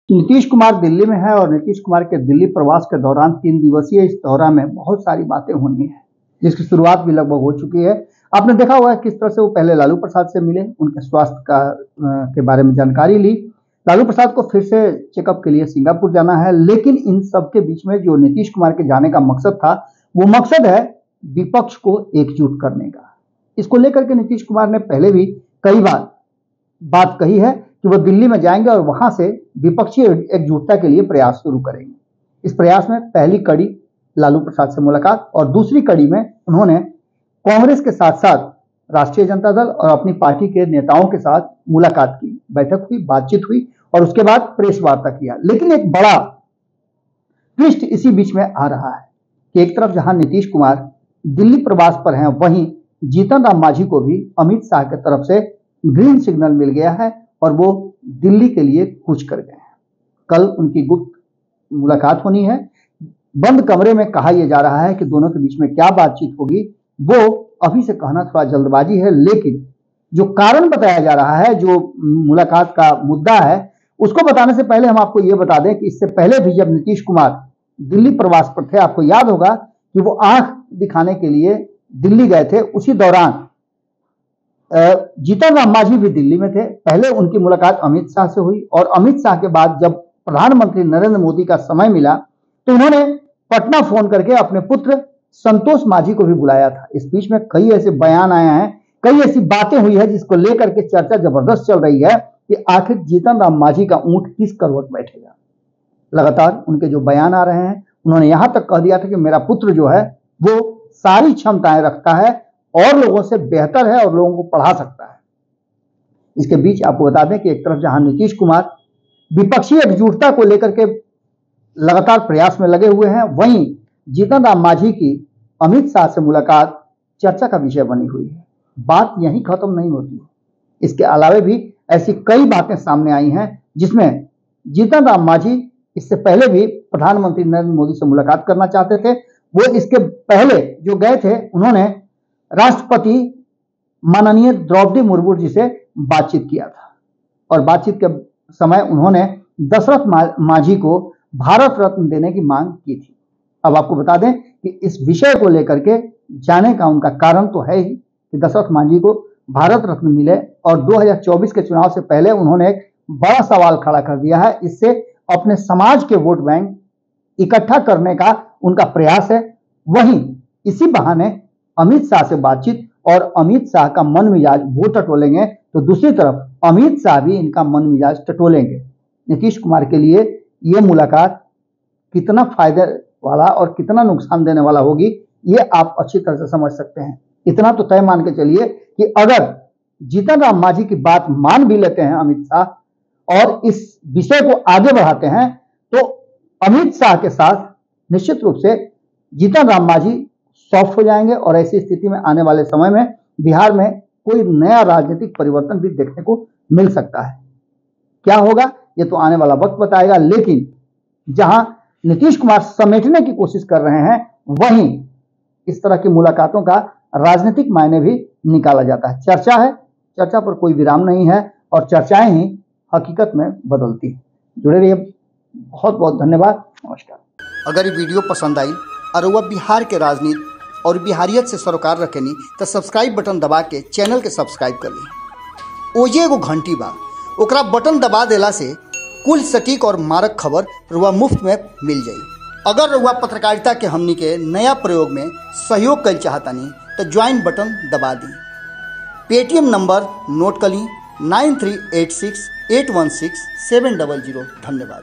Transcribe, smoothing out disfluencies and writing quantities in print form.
नीतीश कुमार दिल्ली में है और नीतीश कुमार के दिल्ली प्रवास के दौरान 3 दिवसीय इस दौरा में बहुत सारी बातें होनी है, जिसकी शुरुआत भी लगभग हो चुकी है। आपने देखा हुआ है किस तरह से वो पहले लालू प्रसाद से मिले, उनके स्वास्थ्य के बारे में जानकारी ली। लालू प्रसाद को फिर से चेकअप के लिए सिंगापुर जाना है, लेकिन इन सब के बीच में जो नीतीश कुमार के जाने का मकसद था, वो मकसद है विपक्ष को एकजुट करने का। इसको लेकर के नीतीश कुमार ने पहले भी कई बार बात कही है कि वो दिल्ली में जाएंगे और वहां से विपक्षी एकजुटता के लिए प्रयास शुरू करेंगे। इस प्रयास में पहली कड़ी लालू प्रसाद से मुलाकात और दूसरी कड़ी में उन्होंने कांग्रेस के साथ साथ राष्ट्रीय जनता दल और अपनी पार्टी के नेताओं के साथ मुलाकात की, बैठक हुई, बातचीत हुई और उसके बाद प्रेस वार्ता किया। लेकिन एक बड़ा ट्विस्ट इसी बीच में आ रहा है कि एक तरफ जहां नीतीश कुमार दिल्ली प्रवास पर हैं, वहीं जीतन राम मांझी को भी अमित शाह की तरफ से ग्रीन सिग्नल मिल गया है और वो दिल्ली के लिए कूच कर गए हैं। कल उनकी गुप्त मुलाकात होनी है। बंद कमरे में कहा यह जा रहा है कि दोनों के बीच में क्या बातचीत होगी वो अभी से कहना थोड़ा जल्दबाजी है, लेकिन जो कारण बताया जा रहा है, जो मुलाकात का मुद्दा है, उसको बताने से पहले हम आपको यह बता दें कि इससे पहले भी जब नीतीश कुमार दिल्ली प्रवास पर थे, आपको याद होगा कि वो आंख दिखाने के लिए दिल्ली गए थे। उसी दौरान जीतन राम मांझी भी दिल्ली में थे। पहले उनकी मुलाकात अमित शाह से हुई और अमित शाह के बाद जब प्रधानमंत्री नरेंद्र मोदी का समय मिला तो उन्होंने पटना फोन करके अपने पुत्र संतोष मांझी को भी बुलाया था। इस बीच में कई ऐसे बयान आए हैं, कई ऐसी बातें हुई है जिसको लेकर के चर्चा जबरदस्त चल रही है कि आखिर जीतन राम मांझी का ऊंट किस करवट बैठेगा। लगातार उनके जो बयान आ रहे हैं, उन्होंने यहां तक कह दिया था कि मेरा पुत्र जो है वो सारी क्षमताएं रखता है और लोगों से बेहतर है और लोगों को पढ़ा सकता है। इसके बीच आपको बता दें कि एक तरफ जहां नीतीश कुमार विपक्षी एकजुटता को लेकर के लगातार प्रयास में लगे हुए हैं, वहीं जीतन राम मांझी की अमित शाह से मुलाकात चर्चा का विषय बनी हुई है। बात यहीं खत्म नहीं होती है, इसके अलावा भी ऐसी कई बातें सामने आई हैं जिसमें जीतन राम मांझी इससे पहले भी प्रधानमंत्री नरेंद्र मोदी से मुलाकात करना चाहते थे। वो इसके पहले जो गए थे, उन्होंने राष्ट्रपति माननीय द्रौपदी मुर्मू जी से बातचीत किया था और बातचीत के समय उन्होंने दशरथ मांझी को भारत रत्न देने की मांग की थी। अब आपको बता दें कि इस विषय को लेकर के जाने का उनका कारण तो है ही कि दशरथ मांझी को भारत रत्न मिले और 2024 के चुनाव से पहले उन्होंने एक बड़ा सवाल खड़ा कर दिया है। इससे अपने समाज के वोट बैंक इकट्ठा करने का उनका प्रयास है। वहीं इसी बहाने अमित शाह से बातचीत और अमित शाह का मन मिजाज वो टटोलेंगे तो दूसरी तरफ अमित शाह भी इनका मन मिजाज टटोलेंगे। नीतीश कुमार के लिए ये मुलाकात कितना फायदे वाला और कितना नुकसान देने वाला होगी, ये आप अच्छी तरह से समझ सकते हैं। इतना तो तय मान के चलिए कि अगर जीतन राम मांझी की बात मान भी लेते हैं अमित शाह और इस विषय को आगे बढ़ाते हैं, तो अमित शाह के साथ निश्चित रूप से जीतन राम मांझी सॉफ्ट हो जाएंगे और ऐसी स्थिति में आने वाले समय में बिहार में कोई नया राजनीतिक परिवर्तन भी देखने को मिल सकता है। क्या होगा ये तो आने वाला वक्त बताएगा, लेकिन जहां नीतीश कुमार समेटने की कोशिश कर रहे हैं, वहीं इस तरह की मुलाकातों का राजनीतिक मायने भी निकाला जाता है। चर्चा है, चर्चा पर कोई विराम नहीं है और चर्चाएं ही हकीकत में बदलती है। जुड़े रहिए, बहुत बहुत धन्यवाद, नमस्कार। अगर ये वीडियो पसंद आई और वह बिहार के राजनीति और बिहारियत से सरोकार रखेनी तो सब्सक्राइब बटन दबा के चैनल के सब्सक्राइब कर ली। ओजे एगो घंटी बा, ओकरा बटन दबा देला से कुल सटीक और मारक खबर रुआ मुफ्त में मिल जाई। अगर रुआ पत्रकारिता के हमनी के नया प्रयोग में सहयोग कर चाहतानी तो ज्वाइन बटन दबा दी। पेटीएम नंबर नोट कर ली 9386816700। धन्यवाद।